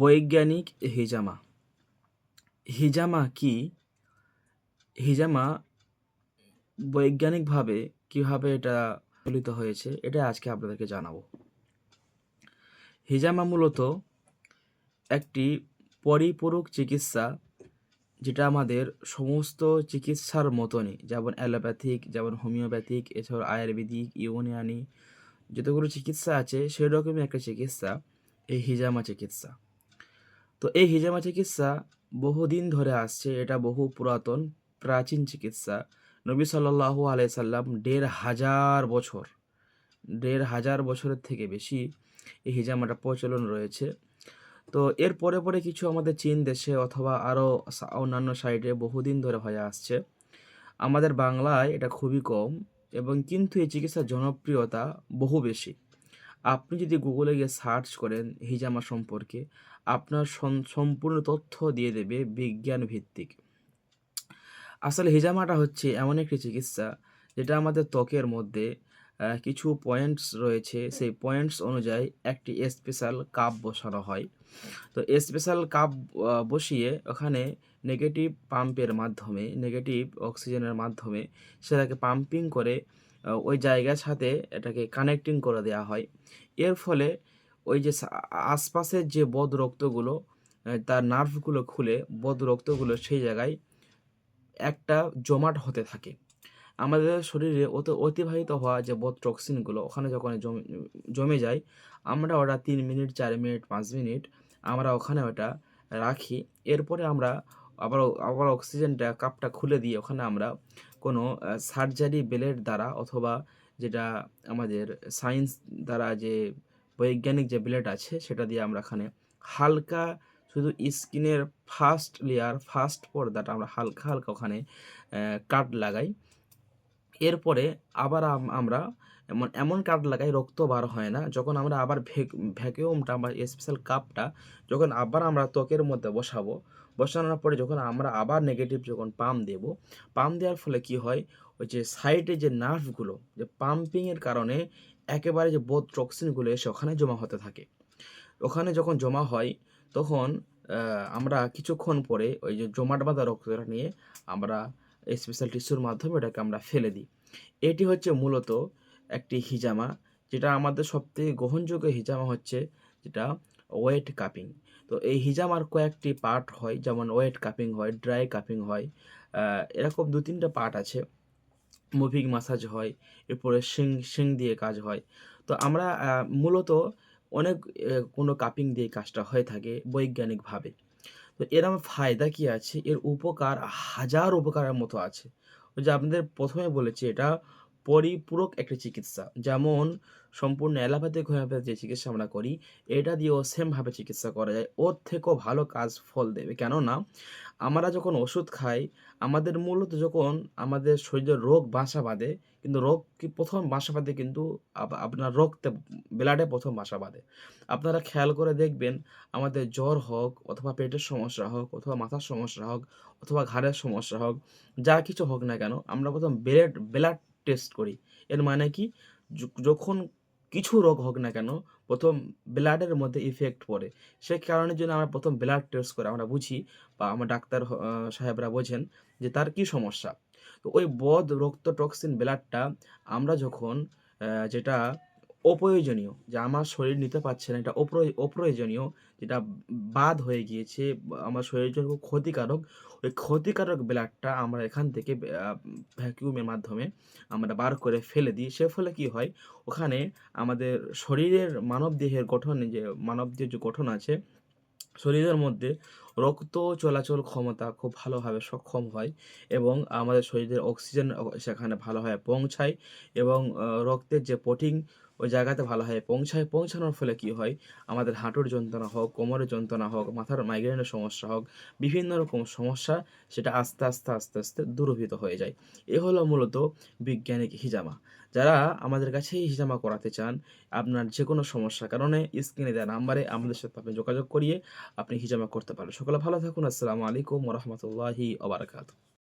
বৈজ্ঞানিক হিজামা। হিজামা কি? হিজামা বৈজ্ঞানিকভাবে কিভাবে এটা প্রচলিত হয়েছে এটা আজকে আপনাদেরকে জানাবো। হিজামা মূলত একটি পরিপূরক চিকিৎসা, যেটা আমাদের সমস্ত চিকিৎসার মতনই, যেমন অ্যালোপ্যাথিক, যেমন হোমিওপ্যাথিক, এছাড়াও আয়ুর্বেদিক, ইউনানি যতগুলো চিকিৎসা আছে সেরকমই একটা চিকিৎসা এই হিজামা চিকিৎসা। তো এই হিজামা চিকিৎসা বহুদিন ধরে আসছে, এটা বহু পুরাতন প্রাচীন চিকিৎসা। নবী সাল্লাল্লাহু আলাইহি সাল্লাম ১,৫০০ বছরের থেকে বেশি এই হিজামাটা প্রচলন রয়েছে। তো এর পরে পরে কিছু আমাদের চীন দেশে অথবা আরও অন্যান্য সাইডে বহুদিন ধরে হয়ে আসছে। আমাদের বাংলায় এটা খুবই কম, এবং কিন্তু এই চিকিৎসার জনপ্রিয়তা বহু বেশি। আপনি যদি গুগলে গিয়ে সার্চ করেন হিজামা সম্পর্কে, আপনার সম্পূর্ণ তথ্য দিয়ে দেবে বিজ্ঞান ভিত্তিক। আসলে হিজামাটা হচ্ছে এমন একটি চিকিৎসা যেটা আমাদের ত্বকের মধ্যে কিছু পয়েন্টস রয়েছে, সেই পয়েন্টস অনুযায়ী একটি স্পেশাল কাপ বসানো হয়। তো স্পেশাল কাপ বসিয়ে ওখানে নেগেটিভ পাম্পের মাধ্যমে, নেগেটিভ অক্সিজেনের মাধ্যমে সেটাকে পাম্পিং করে ওই জায়গার সাথে এটাকে কানেক্টিং করে দেওয়া হয়। এর ফলে ওই যে আশপাশের যে বদ রক্তগুলো, তার নার্ভগুলো খুলে বদ রক্তগুলো সেই জায়গায় একটা জমাট হতে থাকে। আমাদের শরীরে অতিবাহিত হওয়া যে বদ টক্সিনগুলো ওখানে যখন জমে যায়, আমরা ওটা ৩ মিনিট, ৪ মিনিট, ৫ মিনিট আমরা ওখানে ওটা রাখি। এরপরে আমরা আবার আবার অক্সিজেনটা কাপটা খুলে দিয়ে ওখানে আমরা কোনো সার্জারি ব্লেড দ্বারা, অথবা যেটা আমাদের সায়েন্স দ্বারা যে বৈজ্ঞানিক যে ব্লেড আছে সেটা দিয়ে আমরা এখানে হালকা শুধু স্কিনের ফার্স্ট লেয়ার, ফার্স্ট পর্দাটা আমরা হালকা হালকা ওখানে কাট লাগাই। এরপরে আবার আমরা এমন এমন কাট লাগাই রক্ত বার হয় না। যখন আমরা আবার ভ্যাকুয়ামটা বা স্পেশাল কাপটা যখন আবার আমরা ত্বকের মধ্যে বসাবো, বসানোর পরে যখন আমরা আবার নেগেটিভ যখন পাম্প দেবো, পাম্প দেওয়ার ফলে কি হয়, ওই যে সাইডে যে নার্ভগুলো যে পাম্পিংয়ের কারণে একেবারে যে বোথ টক্সিনগুলো এসে ওখানে জমা হতে থাকে। ওখানে যখন জমা হয় তখন আমরা কিছুক্ষণ পরে ওই যে জমাট বাঁধা রক্তটা নিয়ে আমরা স্পেশাল টিস্যুর মাধ্যমে এটাকে আমরা ফেলে দিই। এটি হচ্ছে মূলত একটি হিজামা, যেটা আমাদের সবথেকে গ্রহণযোগ্য হিজামা হচ্ছে যেটা ওয়েট কাপিং। তো এই হিজামার কয়েকটি পার্ট হয়, যেমন ওয়েট কাপিং হয়, ড্রাই কাপিং হয়, এরকম ২-৩টা পার্ট আছে। মুভিং মাসাজ হয়, এরপরে শিং দিয়ে কাজ হয়। তো আমরা মূলত অনেক কোনো কাপিং দিয়ে কাজটা হয়ে থাকে বৈজ্ঞানিকভাবে। তো এর আমার ফায়দা কী আছে? এর উপকার হাজার উপকারের মতো আছে। ওই যে আপনাদের ১ম এ বলেছি, এটা পরিপূরক একটা চিকিৎসা। যেমন সম্পূর্ণ অ্যালোপ্যাথিক, হোমিওপ্যাথি যে চিকিৎসা আমরা করি, এটা দিয়েও সেমভাবে চিকিৎসা করা যায়। ওর থেকেও ভালো কাজ ফল দেবে। কেননা আমরা যখন ওষুধ খাই, আমাদের মূলত যখন আমাদের শরীরে রোগ বাসা বাঁধে, কিন্তু রোগ কি ১ম বাসা বাঁধে কিন্তু আপনার রক্তে, ব্লাডে ১ম বাসা বাঁধে। আপনারা খেয়াল করে দেখবেন, আমাদের জ্বর হোক, অথবা পেটের সমস্যা হোক, অথবা মাথার সমস্যা হোক, অথবা ঘাড়ের সমস্যা হোক, যা কিছু হোক না কেন, আমরা ১ম ব্লাড টেস্ট করি। এর মানে কি? যখন কিছু রোগ হোক না কেন, ১ম ব্লাডের মধ্যে ইফেক্ট পড়ে। সে কারণের জন্য আমরা ১ম ব্লাড টেস্ট করে আমরা বুঝি, বা আমার ডাক্তার সাহেবরা বোঝেন যে তার কী সমস্যা। তো ওই বদ রক্ত টক্সিন ব্লাডটা আমরা যখন যেটা অপ্রয়োজনীয়, যে আমার শরীর নিতে পারছে না, এটা অপ্রয়োজনীয়, যেটা বাদ হয়ে গিয়েছে, আমার শরীরের জন্য খুব ক্ষতিকারক, ওই ক্ষতিকারক ব্লাডটা আমরা এখান থেকে ভ্যাকুয়ামের মাধ্যমে আমরা বার করে ফেলে দিই। সে ফলে কি হয়, ওখানে আমাদের শরীরের মানবদেহের গঠনে, যে মানবদেহের যে গঠন আছে, শরীরের মধ্যে রক্ত চলাচল ক্ষমতা খুব ভালোভাবে সক্ষম হয়, এবং আমাদের শরীরের অক্সিজেন সেখানে ভালোভাবে পৌঁছায়, এবং রক্তের যে প্রোটিন ওই জায়গাতে ভালোভাবে পৌঁছায়। পৌঁছানোর ফলে কি হয়, আমাদের হাঁটুর যন্ত্রণা হোক, কোমরের যন্ত্রণা হোক, মাথার মাইগ্রেনের সমস্যা হোক, বিভিন্ন রকম সমস্যা সেটা আস্তে আস্তে আস্তে আস্তে দূরীভূত হয়ে যায়। এ হলো মূলত বিজ্ঞানিক হিজামা। যারা আমাদের কাছে এই হিজামা করাতে চান, আপনার যে কোনো সমস্যার কারণে স্ক্রিনে দেওয়া নাম্বারে আমাদের সাথে আপনি যোগাযোগ করিয়ে আপনি হিজামা করতে পারেন। সকলে ভালো থাকুন। আসসালামু আলাইকুম ওয়া রাহমাতুল্লাহি ওয়া বারাকাতুহু।